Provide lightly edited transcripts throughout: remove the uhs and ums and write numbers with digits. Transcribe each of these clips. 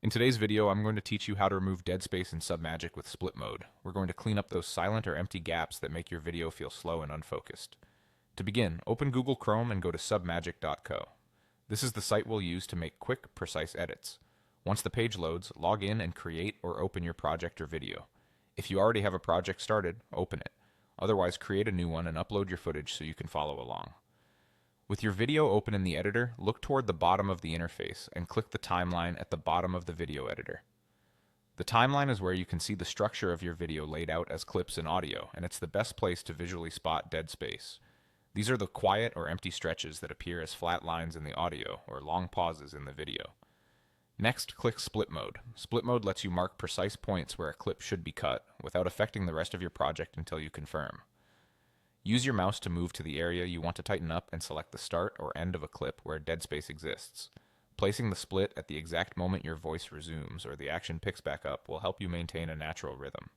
In today's video, I'm going to teach you how to remove dead space in Submagic with split mode. We're going to clean up those silent or empty gaps that make your video feel slow and unfocused. To begin, open Google Chrome and go to submagic.co. This is the site we'll use to make quick, precise edits. Once the page loads, log in and create or open your project or video. If you already have a project started, open it. Otherwise, create a new one and upload your footage so you can follow along. With your video open in the editor, look toward the bottom of the interface and click the timeline at the bottom of the video editor. The timeline is where you can see the structure of your video laid out as clips and audio, and it's the best place to visually spot dead space. These are the quiet or empty stretches that appear as flat lines in the audio or long pauses in the video. Next, click Split Mode. Split Mode lets you mark precise points where a clip should be cut without affecting the rest of your project until you confirm. Use your mouse to move to the area you want to tighten up and select the start or end of a clip where dead space exists. Placing the split at the exact moment your voice resumes or the action picks back up will help you maintain a natural rhythm.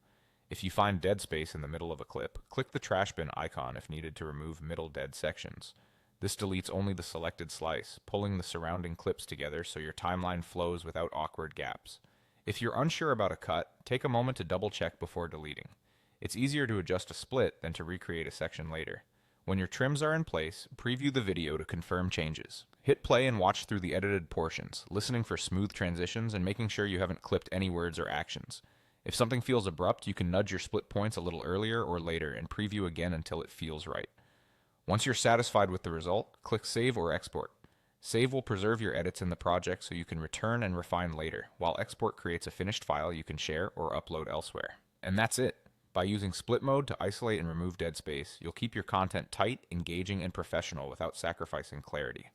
If you find dead space in the middle of a clip, click the trash bin icon if needed to remove middle dead sections. This deletes only the selected slice, pulling the surrounding clips together so your timeline flows without awkward gaps. If you're unsure about a cut, take a moment to double check before deleting. It's easier to adjust a split than to recreate a section later. When your trims are in place, preview the video to confirm changes. Hit play and watch through the edited portions, listening for smooth transitions and making sure you haven't clipped any words or actions. If something feels abrupt, you can nudge your split points a little earlier or later and preview again until it feels right. Once you're satisfied with the result, click Save or Export. Save will preserve your edits in the project so you can return and refine later, while Export creates a finished file you can share or upload elsewhere. And that's it. By using split mode to isolate and remove dead space, you'll keep your content tight, engaging, and professional without sacrificing clarity.